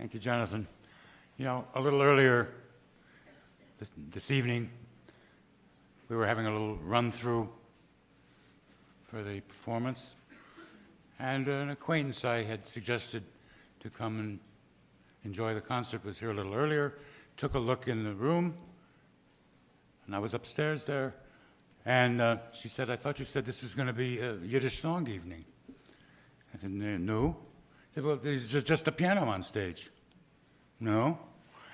Thank you, Jonathan. You know, a little earlier this evening, we were having a little run-through for the performance, and an acquaintance I had suggested to come and enjoy the concert was here a little earlier, took a look in the room, and I was upstairs there, and she said, "I thought you said this was going to be a Yiddish song evening." I said, "No." She said, "Well, there's just a piano on stage." "No."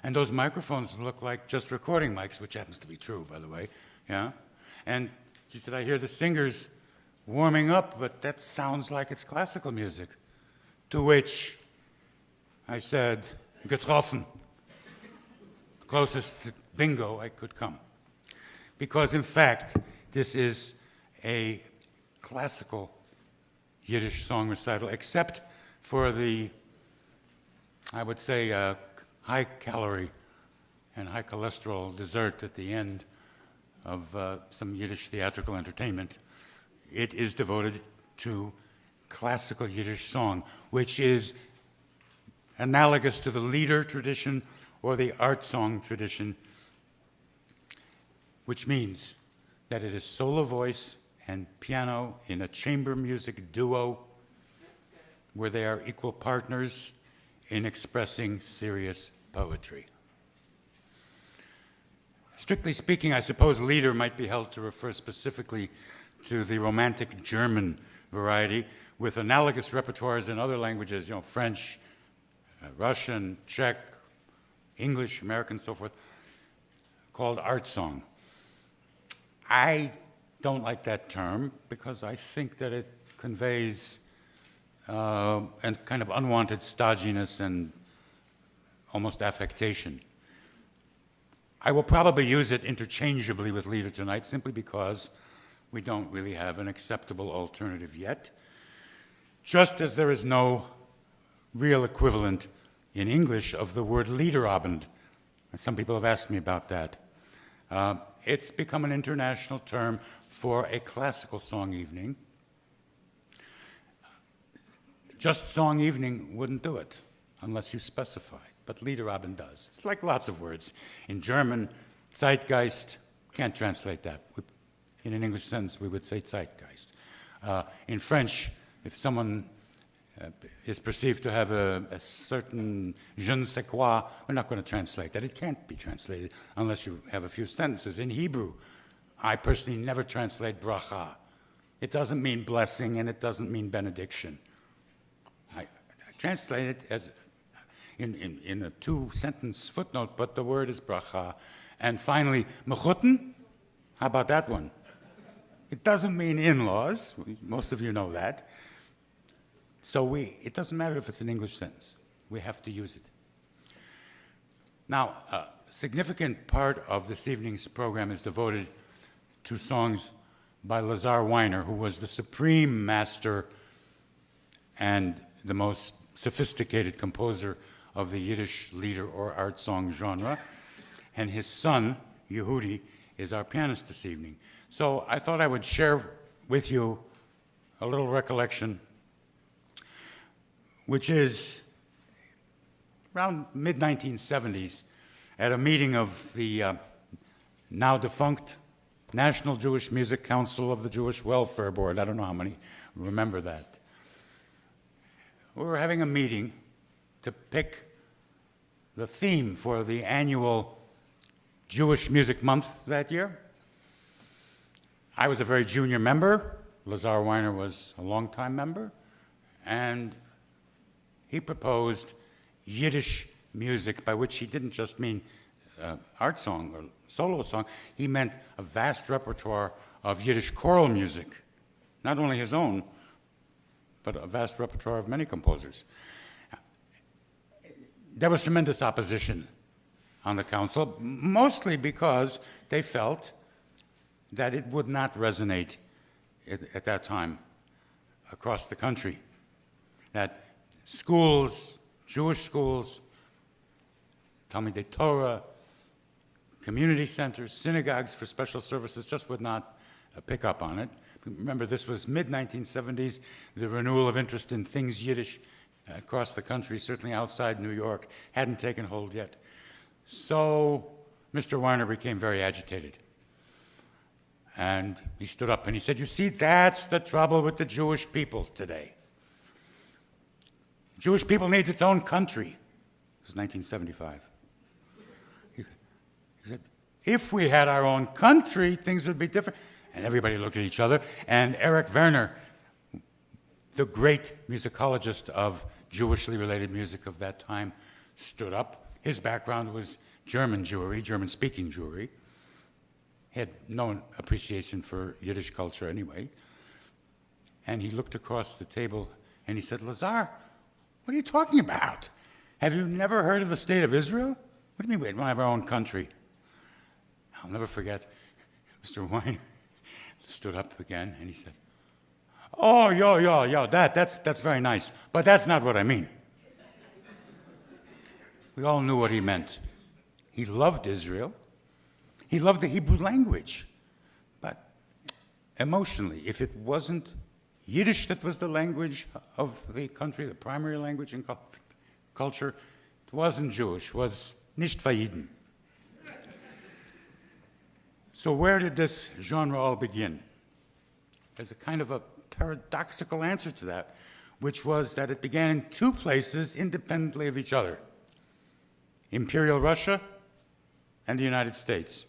And those microphones look like just recording mics, which happens to be true, by the way. Yeah. And she said, "I hear the singers warming up, but that sounds like it's classical music." To which I said, "Getroffen." Closest to bingo I could come. Because in fact, this is a classical Yiddish song recital, except for the, I would say, high-calorie and high-cholesterol dessert at the end of some Yiddish theatrical entertainment. It is devoted to classical Yiddish song, which is analogous to the lieder tradition or the art song tradition, which means that it is solo voice and piano in a chamber music duo where they are equal partners in expressing serious poetry. Strictly speaking, I suppose lieder might be held to refer specifically to the Romantic German variety, with analogous repertoires in other languages, you know, French, Russian, Czech, English, American, so forth, called art song. I don't like that term because I think that it conveys a kind of unwanted stodginess and almost affectation. I will probably use it interchangeably with lieder tonight simply because we don't really have an acceptable alternative yet, just as there is no real equivalent in English of the word Liederabend. Some people have asked me about that. It's become an international term for a classical song evening. Just song evening wouldn't do it unless you specify, but Liederabend does. It's like lots of words. In German, Zeitgeist, can't translate that. In an English sentence, we would say Zeitgeist. In French, if someone is perceived to have a certain je ne sais quoi, we're not going to translate that. It can't be translated unless you have a few sentences. In Hebrew, I personally never translate bracha. It doesn't mean blessing and it doesn't mean benediction. I translate it as in a two-sentence footnote, but the word is bracha. And finally, mechuten, how about that one? It doesn't mean in-laws. Most of you know that. So it doesn't matter if it's an English sentence. We have to use it. Now, a significant part of this evening's program is devoted to songs by Lazar Weiner, who was the supreme master and the most sophisticated composer of the Yiddish lieder or art song genre. And his son, Yehudi, is our pianist this evening. So I thought I would share with you a little recollection, which is around mid-1970s at a meeting of the now defunct National Jewish Music Council of the Jewish Welfare Board. I don't know how many remember that. We were having a meeting to pick the theme for the annual Jewish Music Month that year. I was a very junior member. Lazar Weiner was a longtime member. And he proposed Yiddish music, by which he didn't just mean art song or solo song. He meant a vast repertoire of Yiddish choral music, not only his own, but a vast repertoire of many composers. There was tremendous opposition on the council, mostly because they felt that it would not resonate at that time across the country. That schools, Jewish schools, Talmidei Torah, community centers, synagogues for special services just would not pick up on it. Remember, this was mid-1970s. The renewal of interest in things Yiddish across the country, certainly outside New York, hadn't taken hold yet. So Mr. Weiner became very agitated. And he stood up and he said, "You see, that's the trouble with the Jewish people today. Jewish people needs its own country." It was 1975. He said, "If we had our own country, things would be different." And everybody looked at each other. And Erich Werner, the great musicologist of Jewishly related music of that time, stood up. His background was German Jewry, German-speaking Jewry. He had no appreciation for Yiddish culture anyway. And he looked across the table and he said, "Lazar, what are you talking about? Have you never heard of the state of Israel? What do you mean we don't have our own country?" I'll never forget, Mr. Weiner stood up again and he said, "Oh, yo, that's very nice, but that's not what I mean." We all knew what he meant. He loved Israel. He loved the Hebrew language. But emotionally, if it wasn't Yiddish that was the language of the country, the primary language and culture, it wasn't Jewish, it was nicht Vayiden. So where did this genre all begin? There's a kind of a paradoxical answer to that, which was that it began in two places independently of each other: Imperial Russia and the United States.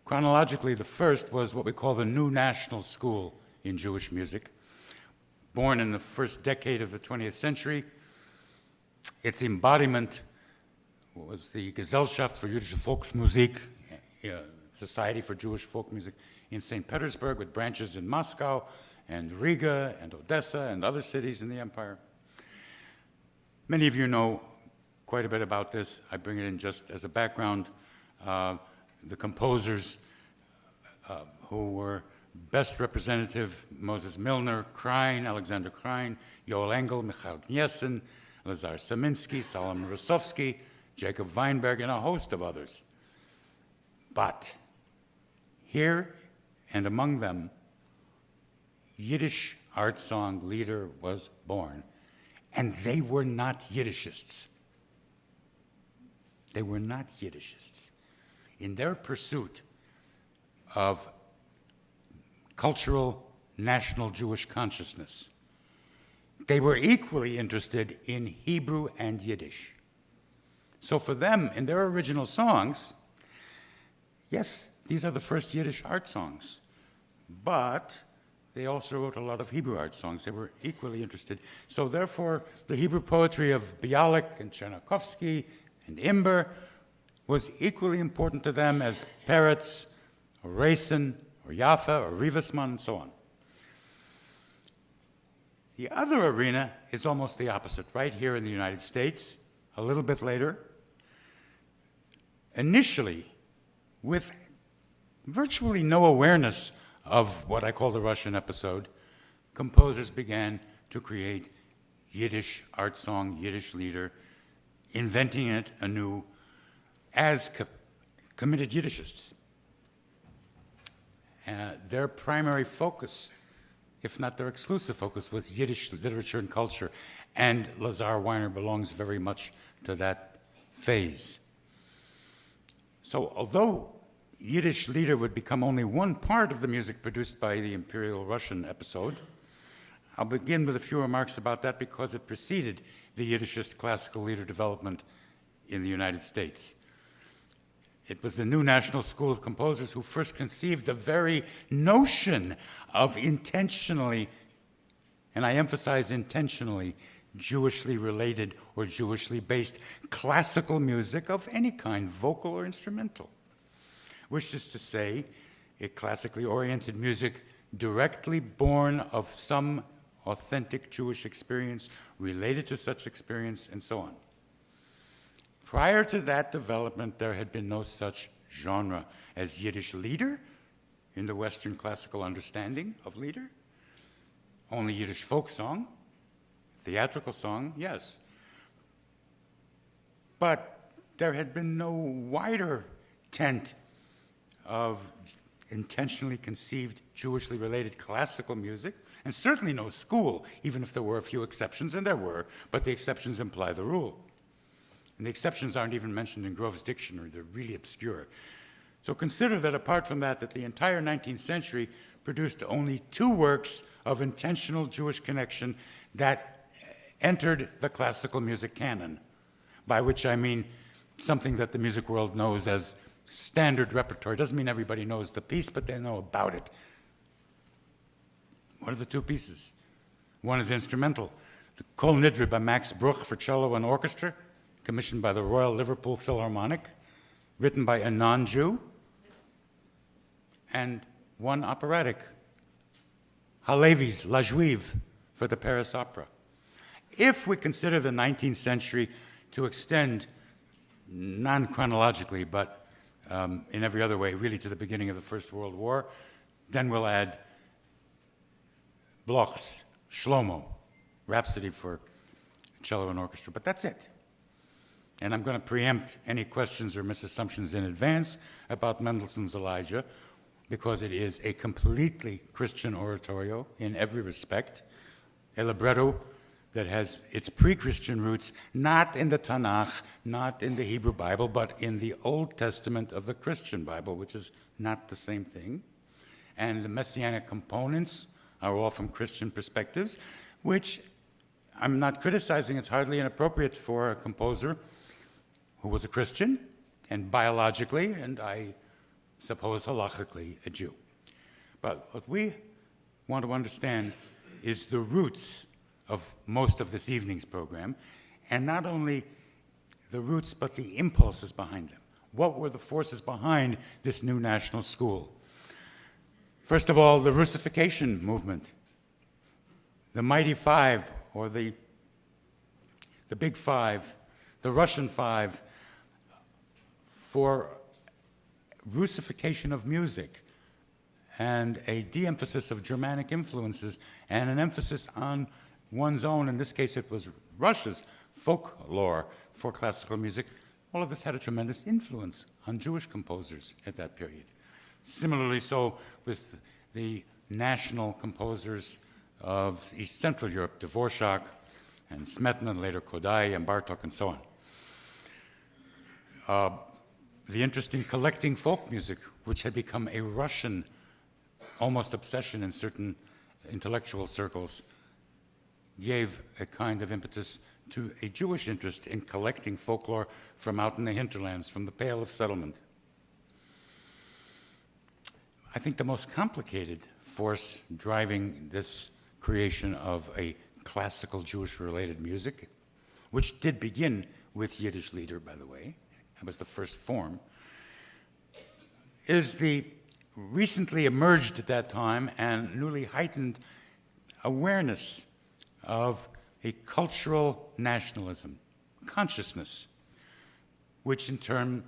Chronologically, the first was what we call the New National School in Jewish music. Born in the first decade of the 20th century, its embodiment was the Gesellschaft für Jüdische Volksmusik, Society for Jewish Folk Music in St. Petersburg, with branches in Moscow and Riga and Odessa and other cities in the empire. Many of you know quite a bit about this. I bring it in just as a background. The composers who were best representative: Moses Milner, Krein, Alexander Krein, Yoel Engel, Michael Kniesen, Lazar Saminsky, Solomon Rosowski, Jacob Weinberg, and a host of others. But here and among them, Yiddish art song leader was born. And they were not Yiddishists. They were not Yiddishists. In their pursuit of cultural, national Jewish consciousness, they were equally interested in Hebrew and Yiddish. So for them, in their original songs, yes, these are the first Yiddish art songs, but they also wrote a lot of Hebrew art songs. They were equally interested. So therefore, the Hebrew poetry of Bialik and Chernikovsky and Imber was equally important to them as Peretz or Racine or Jaffa or Rivasman and so on. The other arena is almost the opposite, right here in the United States, a little bit later. Initially, with virtually no awareness of what I call the Russian episode, composers began to create Yiddish art song, Yiddish lieder, inventing it anew as committed Yiddishists. Their primary focus, if not their exclusive focus, was Yiddish literature and culture, and Lazar Weiner belongs very much to that phase. So although Yiddish lieder would become only one part of the music produced by the Imperial Russian episode, I'll begin with a few remarks about that because it preceded the Yiddishist classical lieder development in the United States. It was the New National School of Composers who first conceived the very notion of intentionally, and I emphasize intentionally, Jewishly related or Jewishly based classical music of any kind, vocal or instrumental. Which is to say, a classically oriented music directly born of some authentic Jewish experience, related to such experience, and so on. Prior to that development, there had been no such genre as Yiddish lieder in the Western classical understanding of lieder. Only Yiddish folk song, theatrical song, yes. But there had been no wider tent of intentionally conceived Jewishly related classical music, and certainly no school, even if there were a few exceptions, and there were, but the exceptions imply the rule. And the exceptions aren't even mentioned in Grove's dictionary, they're really obscure. So consider that apart from that, the entire 19th century produced only 2 works of intentional Jewish connection that entered the classical music canon, by which I mean something that the music world knows as standard repertoire. Doesn't mean everybody knows the piece, but they know about it. What are the 2 pieces? One is instrumental. The Kol Nidre by Max Bruch for cello and orchestra, commissioned by the Royal Liverpool Philharmonic, written by a non-Jew, and one operatic, Halevi's La Juive for the Paris Opera. If we consider the 19th century to extend, non-chronologically, but in every other way, really to the beginning of the First World War, then we'll add Bloch's Shlomo, Rhapsody for cello and orchestra, but that's it. And I'm going to preempt any questions or misassumptions in advance about Mendelssohn's Elijah, because it is a completely Christian oratorio in every respect, a libretto that has its pre-Christian roots not in the Tanakh, not in the Hebrew Bible, but in the Old Testament of the Christian Bible, which is not the same thing. And the messianic components are all from Christian perspectives, which I'm not criticizing. It's hardly inappropriate for a composer who was a Christian and biologically, and I suppose halachically, a Jew. But what we want to understand is the roots of most of this evening's program, and not only the roots, but the impulses behind them. What were the forces behind this new national school? First of all, the Russification movement, the Mighty Five, or the Big Five, the Russian Five, for Russification of music and a de-emphasis of Germanic influences and an emphasis on one's own, in this case it was Russia's, folklore for classical music. All of this had a tremendous influence on Jewish composers at that period. Similarly so with the national composers of East Central Europe, Dvorak and Smetana, and later Kodai and Bartok and so on. The interest in collecting folk music, which had become a Russian almost obsession in certain intellectual circles, gave a kind of impetus to a Jewish interest in collecting folklore from out in the hinterlands, from the Pale of Settlement. I think the most complicated force driving this creation of a classical Jewish-related music, which did begin with Yiddish Lieder, by the way, that was the first form, is the recently emerged at that time and newly heightened awareness of a cultural nationalism, consciousness, which in turn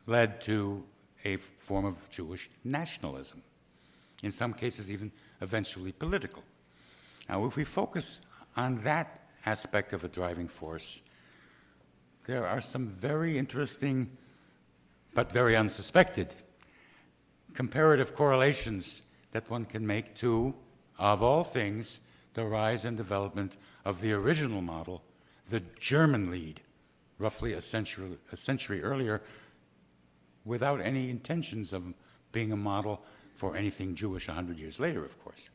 led to a form of Jewish nationalism, in some cases even eventually political. Now, if we focus on that aspect of a driving force, there are some very interesting but very unsuspected comparative correlations that one can make to, of all things, the rise and development of the original model, the German Lied, roughly a century earlier, without any intentions of being a model for anything Jewish 100 years later, of course.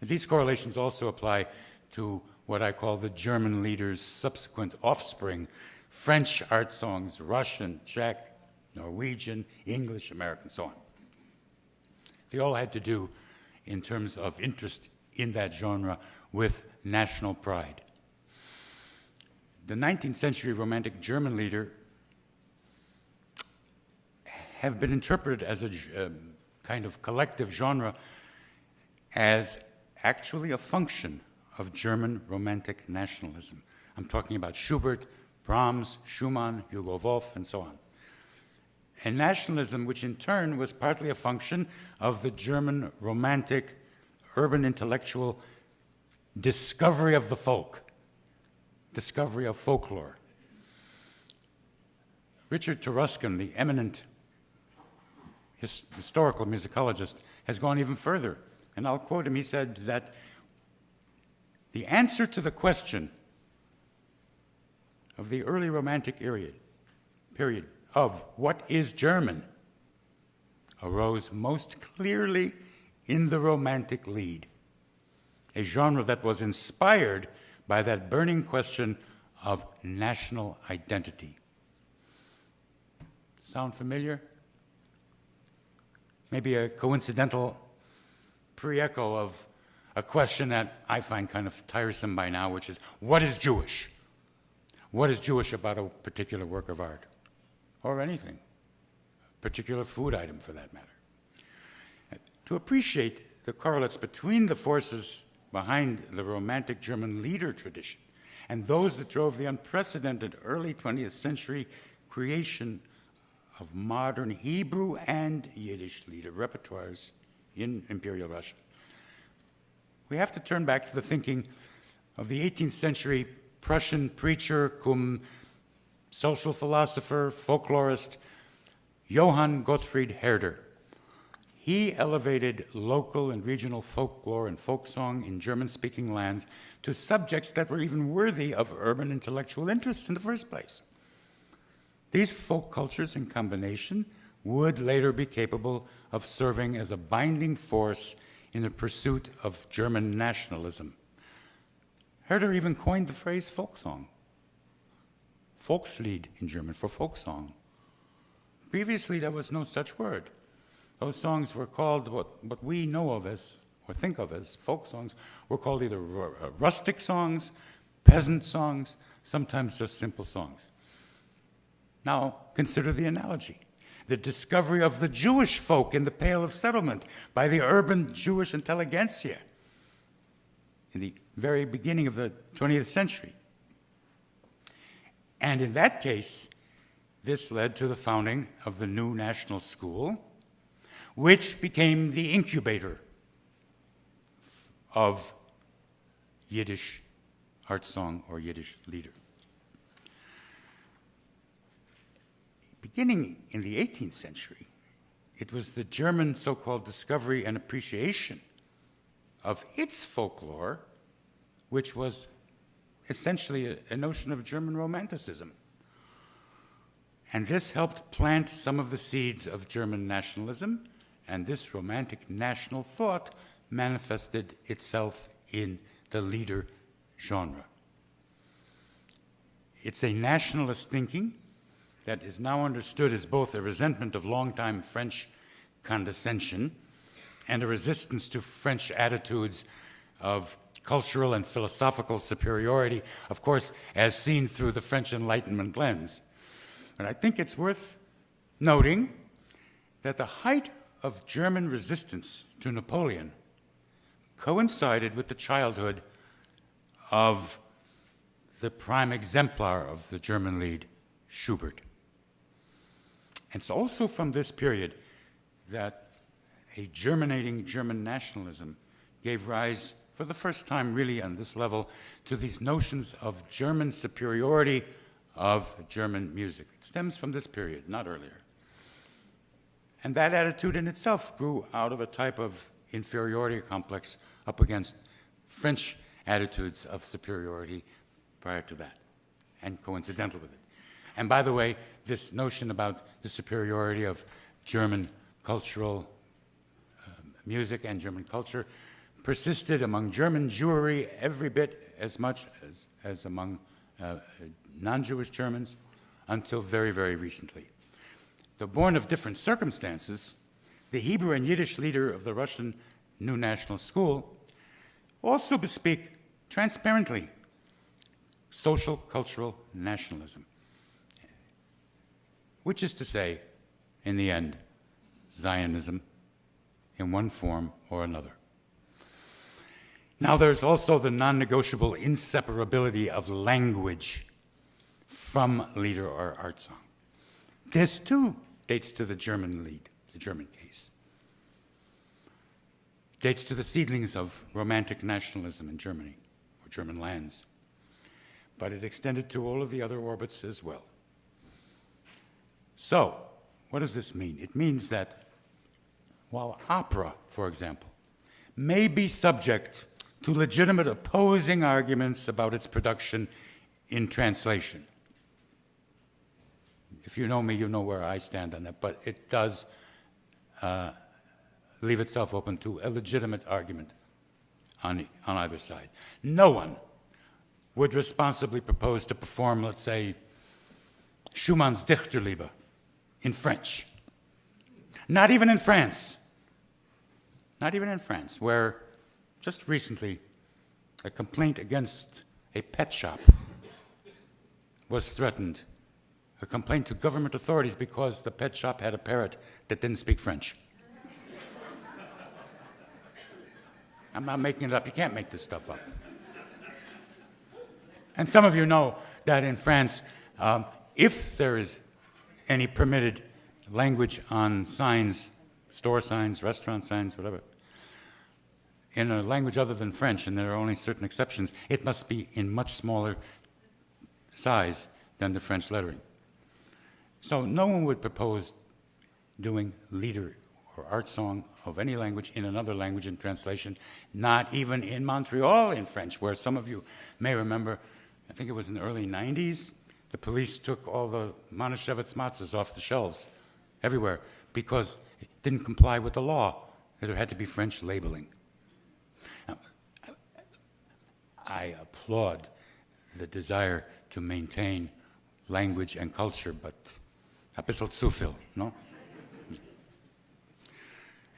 And these correlations also apply to what I call the German Lieder's subsequent offspring, French art songs, Russian, Czech, Norwegian, English, American, so on. They all had to do, in terms of interest in that genre, with national pride. The 19th century Romantic German Lieder have been interpreted as a kind of collective genre as actually a function of German Romantic nationalism. I'm talking about Schubert, Brahms, Schumann, Hugo Wolf, and so on. And nationalism, which in turn was partly a function of the German Romantic urban intellectual discovery of the folk, discovery of folklore. Richard Taruskin, the eminent historical musicologist, has gone even further. And I'll quote him. He said that the answer to the question of the early Romantic period of what is German arose most clearly in the Romantic Lied, a genre that was inspired by that burning question of national identity. Sound familiar? Maybe a coincidental pre-echo of a question that I find kind of tiresome by now, which is, what is Jewish? What is Jewish about a particular work of art? Or anything, a particular food item for that matter. To appreciate the correlates between the forces behind the Romantic German lieder tradition and those that drove the unprecedented early 20th century creation of modern Hebrew and Yiddish lieder repertoires in Imperial Russia, we have to turn back to the thinking of the 18th century Prussian preacher cum social philosopher, folklorist, Johann Gottfried Herder. He elevated local and regional folklore and folk song in German-speaking lands to subjects that were even worthy of urban intellectual interest in the first place. These folk cultures in combination would later be capable of serving as a binding force in the pursuit of German nationalism. Herder even coined the phrase folk song. Volkslied in German for folk song. Previously, there was no such word. Those songs were called what we know of as, or think of as, folk songs, were called either rustic songs, peasant songs, sometimes just simple songs. Now, consider the analogy. The discovery of the Jewish folk in the Pale of Settlement by the urban Jewish intelligentsia in the very beginning of the 20th century. And in that case, this led to the founding of the new national school, which became the incubator of Yiddish art song or Yiddish lieder. Beginning in the 18th century, it was the German so-called discovery and appreciation of its folklore, which was essentially a notion of German Romanticism. And this helped plant some of the seeds of German nationalism, and this romantic national thought manifested itself in the lieder genre. It's a nationalist thinking that is now understood as both a resentment of longtime French condescension and a resistance to French attitudes of cultural and philosophical superiority, of course, as seen through the French Enlightenment lens. And I think it's worth noting that the height of German resistance to Napoleon coincided with the childhood of the prime exemplar of the German Lied, Schubert. And it's also from this period that a germinating German nationalism gave rise, for the first time really on this level, to these notions of German superiority of German music. It stems from this period, not earlier. And that attitude in itself grew out of a type of inferiority complex up against French attitudes of superiority prior to that, and coincidental with it. And by the way, this notion about the superiority of German cultural music and German culture persisted among German Jewry every bit as much as among non-Jewish Germans until very, very recently. Though born of different circumstances, the Hebrew and Yiddish leader of the Russian New National School also bespeak transparently social cultural nationalism, which is to say, in the end, Zionism in one form or another. Now there's also the non-negotiable inseparability of language from lieder or art song. This too dates to the German Lied, the German case. Dates to the seedlings of romantic nationalism in Germany, or German lands. But it extended to all of the other orbits as well. So, what does this mean? It means that while opera, for example, may be subject to legitimate opposing arguments about its production in translation. If you know me, you know where I stand on that, but it does leave itself open to a legitimate argument on either side. No one would responsibly propose to perform, let's say, Schumann's Dichterliebe in French. Not even in France. Not even in France, where just recently a complaint against a pet shop was threatened. A complaint to government authorities because the pet shop had a parrot that didn't speak French. I'm not making it up. You can't make this stuff up. And some of you know that in France, if there is any permitted language on signs, store signs, restaurant signs, whatever, in a language other than French, and there are only certain exceptions, it must be in much smaller size than the French lettering. So no one would propose doing lieder or art song of any language in another language in translation, not even in Montreal in French, where some of you may remember, I think it was in the early 90s, the police took all the Manischewitz matzahs off the shelves everywhere because it didn't comply with the law. There had to be French labeling. Now, I applaud the desire to maintain language and culture, but a bisschen zu viel, no?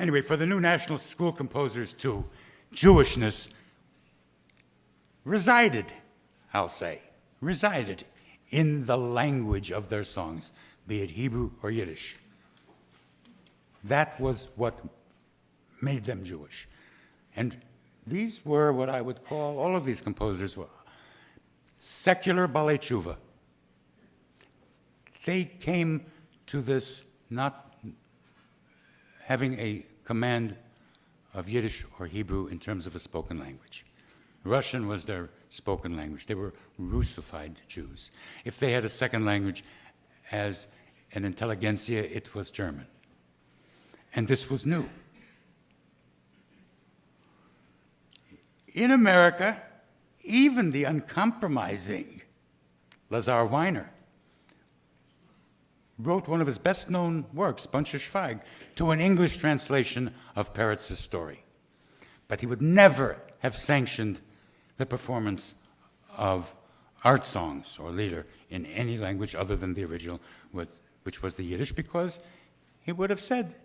Anyway, for the new national school composers too, Jewishness resided, I'll say, resided in the language of their songs, be it Hebrew or Yiddish. That was what made them Jewish. And these were what I would call, all of these composers were secular balei tshuva. They came to this not having a command of Yiddish or Hebrew in terms of a spoken language. Russian was their spoken language. They were Russified Jews. If they had a second language as an intelligentsia, it was German. And this was new. In America, even the uncompromising Lazar Weiner wrote one of his best-known works, Buncher Schweig, to an English translation of Peretz's story. But he would never have sanctioned the performance of art songs or lieder in any language other than the original, which was the Yiddish, because he would have said,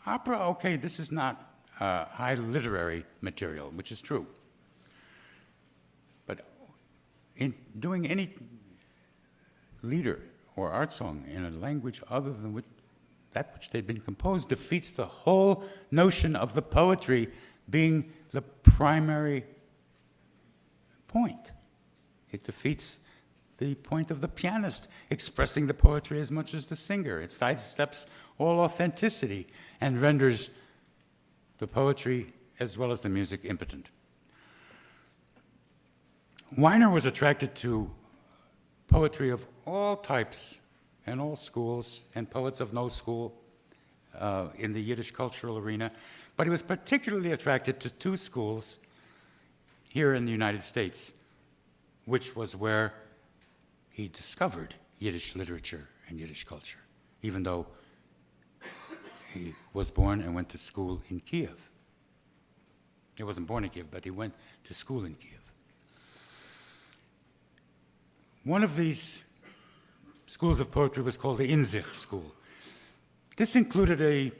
opera, okay, this is not high literary material, which is true. But in doing any lieder or art song in a language other than that which they'd been composed defeats the whole notion of the poetry being the primary point. It defeats the point of the pianist expressing the poetry as much as the singer. It sidesteps all authenticity and renders the poetry as well as the music impotent. Weiner was attracted to poetry of all types and all schools, and poets of no school in the Yiddish cultural arena, but he was particularly attracted to two schools here in the United States, which was where he discovered Yiddish literature and Yiddish culture, even though he was born and went to school in Kiev. He wasn't born in Kiev, but he went to school in Kiev. One of these schools of poetry was called the Inzich school. This included a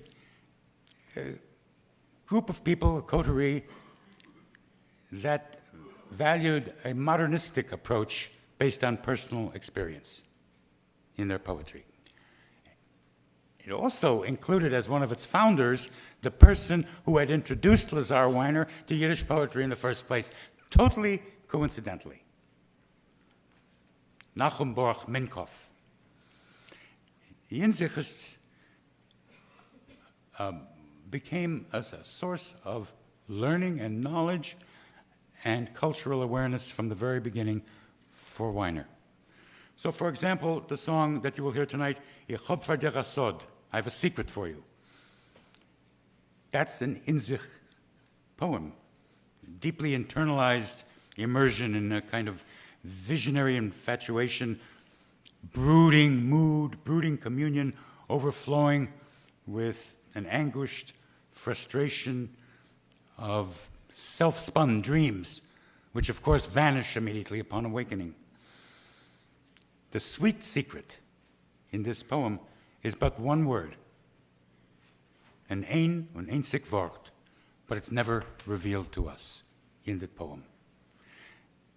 group of people, a coterie, that valued a modernistic approach based on personal experience in their poetry. It also included as one of its founders the person who had introduced Lazar Weiner to Yiddish poetry in the first place, totally coincidentally. Nachum Baruch Minkoff. The Inzichists became a source of learning and knowledge and cultural awareness from the very beginning for Weiner. So, for example, the song that you will hear tonight, Ich hab für dich a Sod, I have a secret for you. That's an in sich poem, deeply internalized immersion in a kind of visionary infatuation, brooding mood, brooding communion, overflowing with an anguished frustration of self-spun dreams, which of course vanish immediately upon awakening. The sweet secret in this poem is but one word, an einzig Wort, but it's never revealed to us in the poem.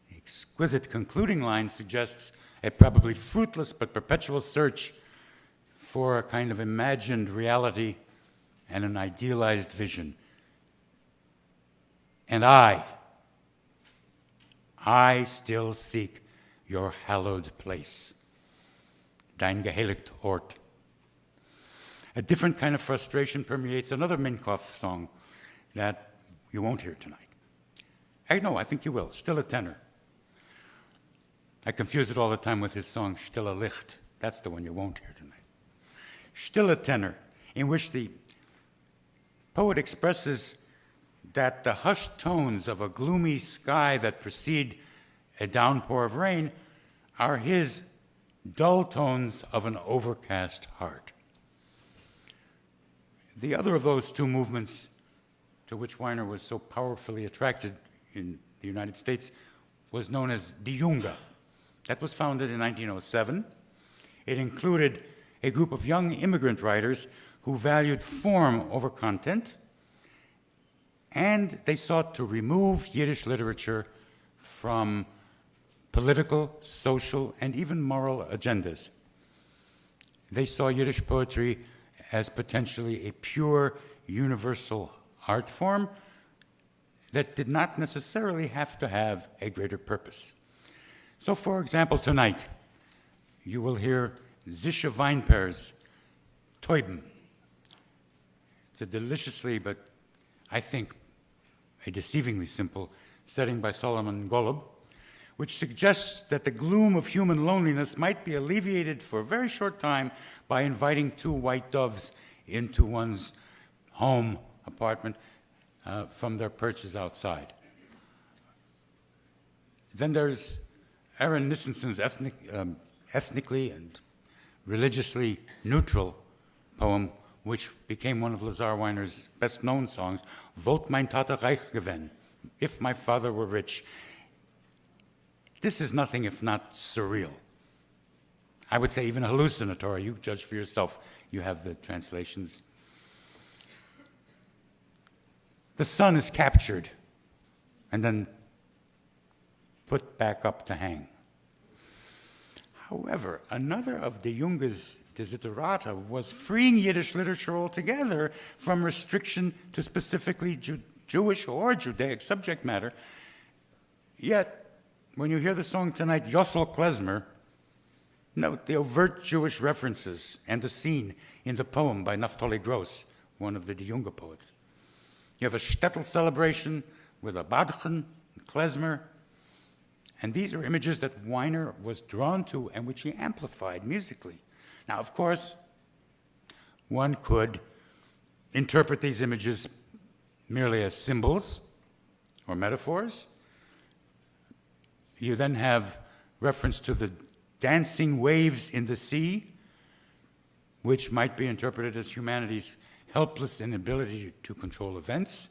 The exquisite concluding line suggests a probably fruitless but perpetual search for a kind of imagined reality and an idealized vision. And I still seek your hallowed place, dein geheiligt Ort. A different kind of frustration permeates another Minkoff song that you won't hear tonight. I think you will, Stille Tenor. I confuse it all the time with his song, Stille Licht. That's the one you won't hear tonight. Stille Tenor, in which the poet expresses that the hushed tones of a gloomy sky that precede a downpour of rain are his dull tones of an overcast heart. The other of those two movements to which Weiner was so powerfully attracted in the United States was known as Die Junge. That was founded in 1907. It included a group of young immigrant writers who valued form over content, and they sought to remove Yiddish literature from political, social, and even moral agendas. They saw Yiddish poetry as potentially a pure, universal art form that did not necessarily have to have a greater purpose. So, for example, tonight, you will hear Zische Weinper's Teuben. It's a deliciously, but I think a deceivingly simple setting by Solomon Golub, which suggests that the gloom of human loneliness might be alleviated for a very short time by inviting two white doves into one's home apartment from their perches outside. Then there's Aaron Nissensen's ethnically and religiously neutral poem, which became one of Lazar Weiner's best-known songs, Wollt mein Vater reich gewesen, If My Father Were Rich. This is nothing if not surreal. I would say even hallucinatory. You judge for yourself. You have the translations. The sun is captured and then put back up to hang. However, another of de Junge's desiderata was freeing Yiddish literature altogether from restriction to specifically Jewish or Judaic subject matter. Yet, when you hear the song tonight, Yossel Klezmer, note the overt Jewish references and the scene in the poem by Naftali Gross, one of the de Junge poets. You have a shtetl celebration with a Badchen, Klezmer, and these are images that Weiner was drawn to and which he amplified musically. Now, of course, one could interpret these images merely as symbols or metaphors. You then have reference to the dancing waves in the sea, which might be interpreted as humanity's helpless inability to control events.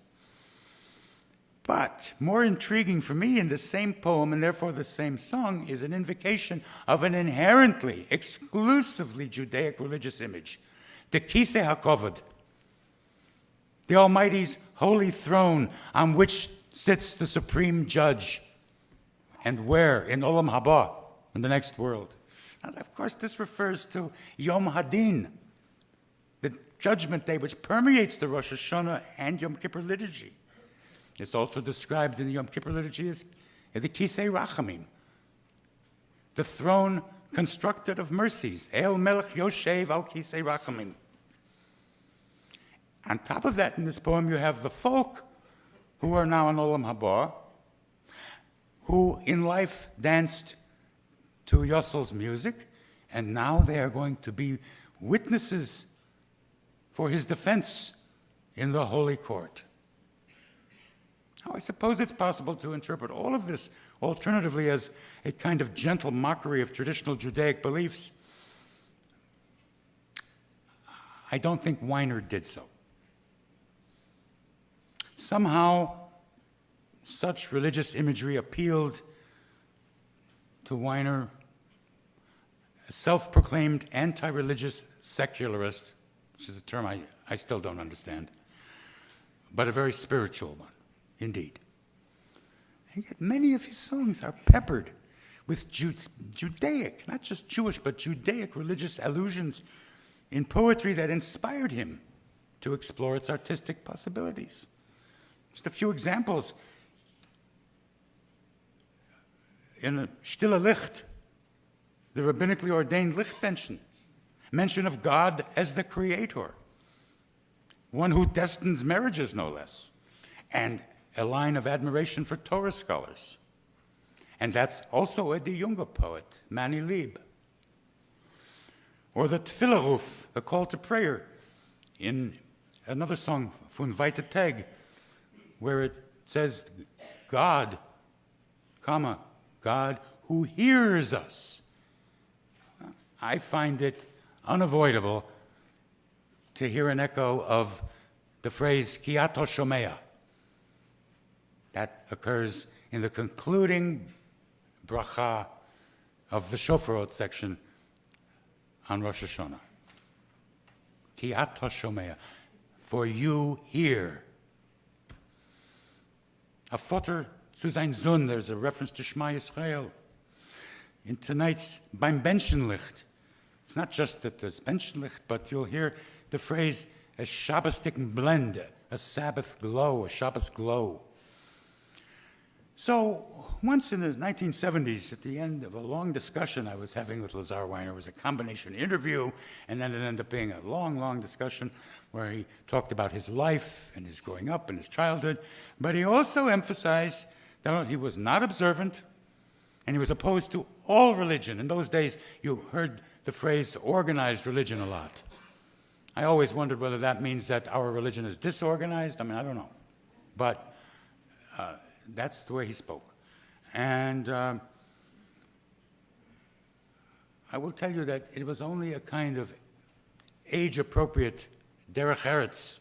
But more intriguing for me in the same poem, and therefore the same song, is an invocation of an inherently, exclusively Judaic religious image, the Kisei HaKovod, the Almighty's holy throne on which sits the supreme judge, and where? In Olam Haba, in the next world. And of course, this refers to Yom Hadin, the judgment day which permeates the Rosh Hashanah and Yom Kippur liturgy. It's also described in the Yom Kippur liturgy as the Kisei Rachamim, the throne constructed of mercies, El Melech Yoshev al Kisei Rachamim. On top of that, in this poem, you have the folk who are now in Olam Haba, who in life danced to Yossel's music, and now they are going to be witnesses for his defense in the Holy Court. Now, I suppose it's possible to interpret all of this alternatively as a kind of gentle mockery of traditional Judaic beliefs. I don't think Weiner did so. Somehow, such religious imagery appealed to Weiner, a self-proclaimed anti-religious secularist, which is a term I still don't understand, but a very spiritual one, indeed. And yet many of his songs are peppered with Judaic, not just Jewish, but Judaic religious allusions in poetry that inspired him to explore its artistic possibilities. Just a few examples. In Stille Licht, the rabbinically ordained Lichtmenschen, mention of God as the creator, one who destines marriages, no less, and a line of admiration for Torah scholars. And that's also a De Junge poet, Manny Lieb. Or the Tefillah Ruf, the call to prayer, in another song, Von Weite Tag, where it says, God, comma, God who hears us. I find it unavoidable to hear an echo of the phrase Ki ato shomea. That occurs in the concluding bracha of the Shofarot section on Rosh Hashanah. Ki ato shomea, for you hear. A Vater zu sein Sohn, there's a reference to Shema Yisrael. In tonight's Beim Benschenlicht, it's not just that there's Benschenlicht, but you'll hear the phrase, a Shabbosdik blend, a Sabbath glow, a Shabbos glow. So once in the 1970s, at the end of a long discussion I was having with Lazar Weiner, it was a combination interview, and then it ended up being a long, long discussion where he talked about his life and his growing up and his childhood, but he also emphasized that he was not observant, and he was opposed to all religion. In those days, you heard the phrase organized religion a lot. I always wondered whether that means that our religion is disorganized. I mean, I don't know. But that's the way he spoke. And I will tell you that it was only a kind of age-appropriate derech eretz,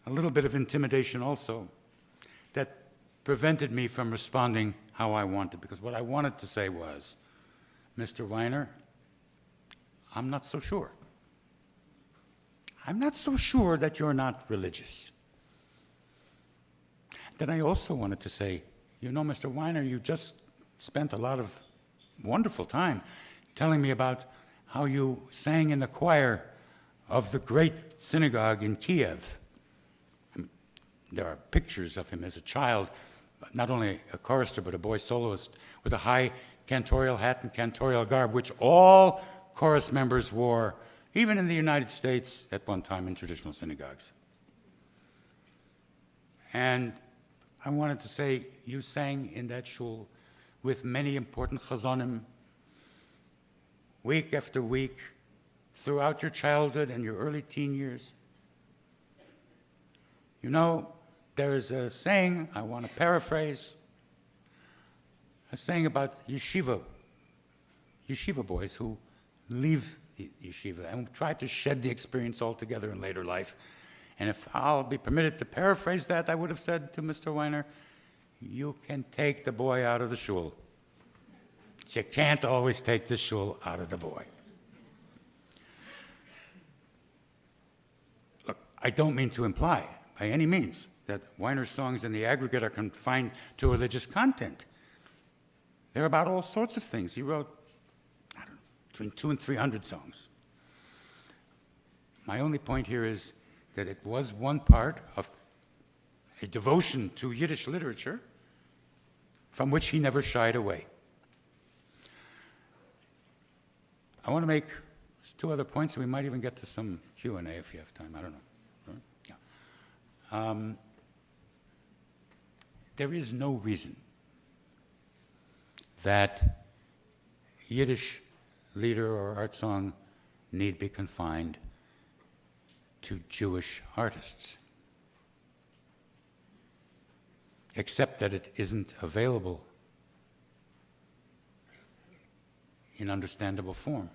a little bit of intimidation also, that prevented me from responding how I wanted, because what I wanted to say was, Mr. Weiner, I'm not so sure. I'm not so sure that you're not religious. Then I also wanted to say, you know, Mr. Weiner, you just spent a lot of wonderful time telling me about how you sang in the choir of the great synagogue in Kiev. I mean, there are pictures of him as a child, not only a chorister, but a boy soloist with a high cantorial hat and cantorial garb, which all chorus members wore, even in the United States at one time in traditional synagogues. And I wanted to say, you sang in that shul with many important chazonim, week after week, throughout your childhood and your early teen years. You know, there is a saying, I want to paraphrase, a saying about yeshiva boys who leave the yeshiva and try to shed the experience altogether in later life. And if I'll be permitted to paraphrase that, I would have said to Mr. Weiner, you can take the boy out of the shul. You can't always take the shul out of the boy. Look, I don't mean to imply, by any means, that Weiner's songs in the aggregate are confined to religious content. They're about all sorts of things. He wrote, I don't know, between 200 and 300 songs. My only point here is that it was one part of a devotion to Yiddish literature from which he never shied away. I want to make two other points, and we might even get to some Q&A if you have time. I don't know. Yeah. There is no reason that Yiddish lieder or art song need be confined to Jewish artists, except that it isn't available in understandable form.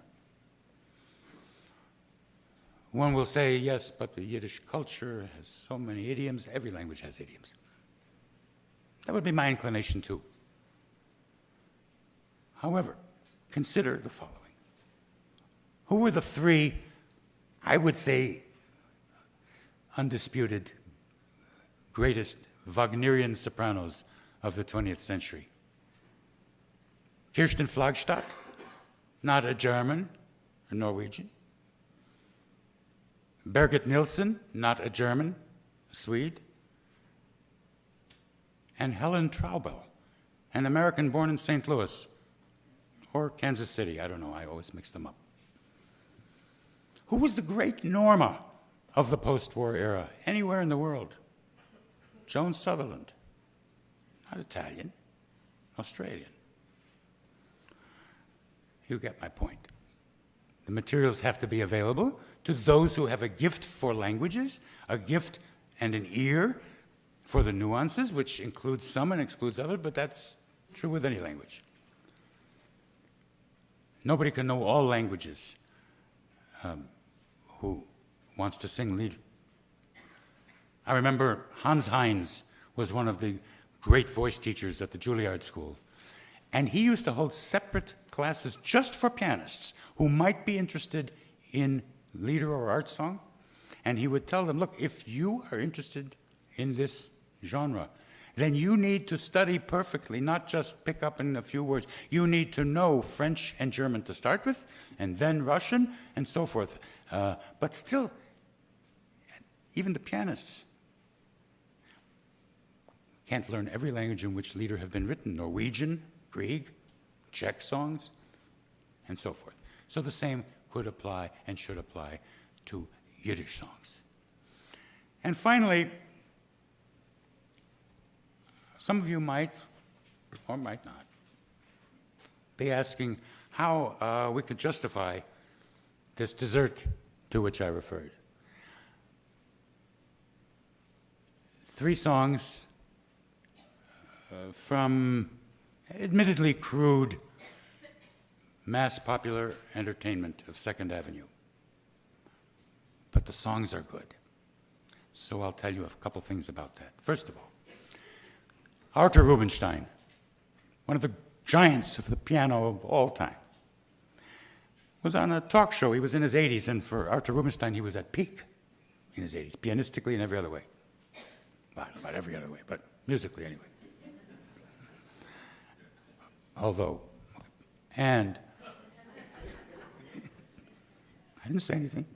One will say, yes, but the Yiddish culture has so many idioms. Every language has idioms. That would be my inclination too. However, consider the following. Who were the three, I would say, undisputed, greatest Wagnerian sopranos of the 20th century? Kirsten Flagstad, not a German, a Norwegian. Birgit Nilsson, not a German, a Swede. And Helen Traubel, an American born in St. Louis or Kansas City. I don't know, I always mix them up. Who was the great Norma of the post-war era, anywhere in the world? Joan Sutherland, not Italian, Australian. You get my point. The materials have to be available to those who have a gift for languages, a gift and an ear for the nuances, which includes some and excludes others, but that's true with any language. Nobody can know all languages who wants to sing Lieder. I remember Hans Heinz was one of the great voice teachers at the Juilliard School, and he used to hold separate classes just for pianists who might be interested in Lieder or art song, and he would tell them, look, if you are interested in this genre, then you need to study perfectly, not just pick up in a few words. You need to know French and German to start with, and then Russian, and so forth. But still, even the pianists can't learn every language in which Lieder have been written: Norwegian, Grieg, Czech songs, and so forth. So the same could apply and should apply to Yiddish songs. And finally, some of you might, or might not, be asking how we could justify this dessert to which I referred. 3 songs from admittedly crude mass popular entertainment of Second Avenue. But the songs are good. So I'll tell you a couple things about that. First of all, Arthur Rubinstein, one of the giants of the piano of all time, was on a talk show. He was in his 80s, and for Arthur Rubinstein, he was at peak in his 80s, pianistically and every other way. Well, not every other way, but musically anyway. Although, and I didn't say anything.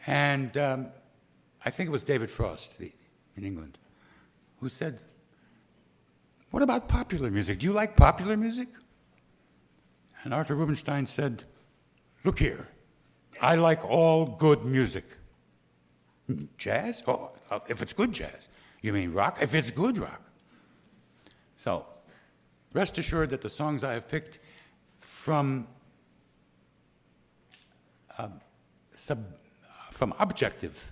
And I think it was David Frost in England who said, what about popular music? Do you like popular music? And Arthur Rubinstein said, look here, I like all good music. Jazz? Oh, if it's good jazz. You mean rock? If it's good rock. So, rest assured that the songs I have picked from objective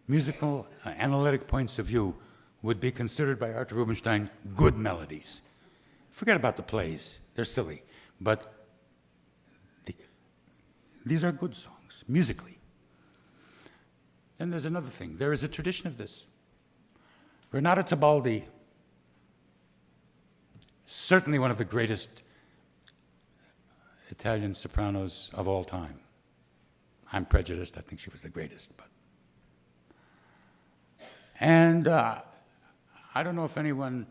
musical analytic points of view would be considered by Arthur Rubinstein good melodies. Forget about the plays, they're silly, but these are good songs, musically. Then there's another thing, there is a tradition of this. Renata Tebaldi, certainly one of the greatest Italian sopranos of all time. I'm prejudiced, I think she was the greatest, but. And I don't know if anyone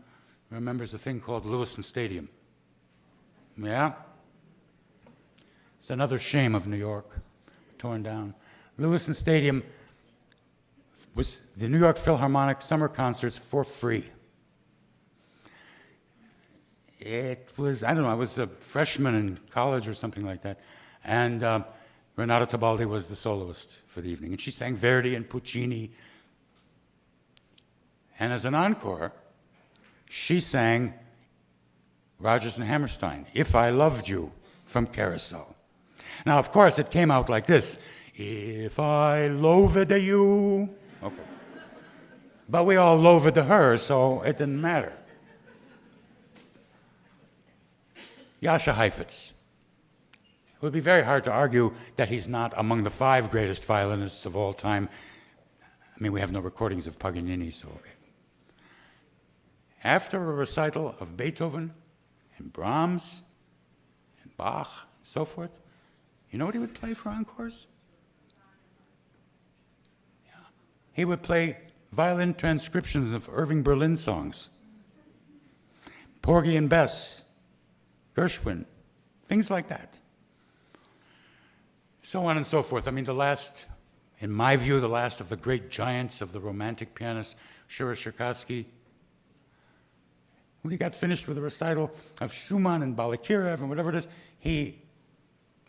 remembers a thing called Lewiston Stadium. Yeah? It's another shame of New York, torn down. Lewiston Stadium was the New York Philharmonic summer concerts for free. It was, I don't know, I was a freshman in college or something like that, and Renata Tebaldi was the soloist for the evening, and she sang Verdi and Puccini. And as an encore, she sang Rodgers and Hammerstein, If I Loved You, from Carousel. Now, of course, it came out like this. If I loathed you. Okay. But we all loathed her, so it didn't matter. Jascha Heifetz. It would be very hard to argue that he's not among the 5 greatest violinists of all time. I mean, we have no recordings of Paganini, so okay. After a recital of Beethoven and Brahms and Bach and so forth, you know what he would play for encores? Yeah. He would play violin transcriptions of Irving Berlin songs. Porgy and Bess, Gershwin, things like that. So on and so forth. I mean, in my view, the last of the great giants of the Romantic pianists, Shura Cherkassky, when he got finished with a recital of Schumann and Balakirev and whatever it is, he,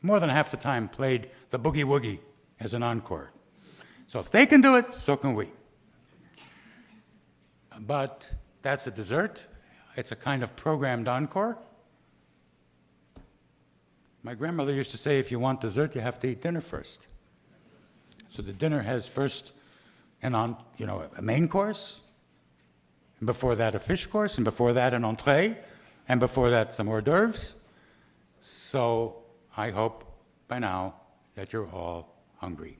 more than half the time, played the Boogie Woogie as an encore. So if they can do it, so can we. But that's a dessert. It's a kind of programmed encore. My grandmother used to say, if you want dessert, you have to eat dinner first. So the dinner has first a main course, and before that a fish course, and before that an entree, and before that some hors d'oeuvres. So I hope by now that you're all hungry.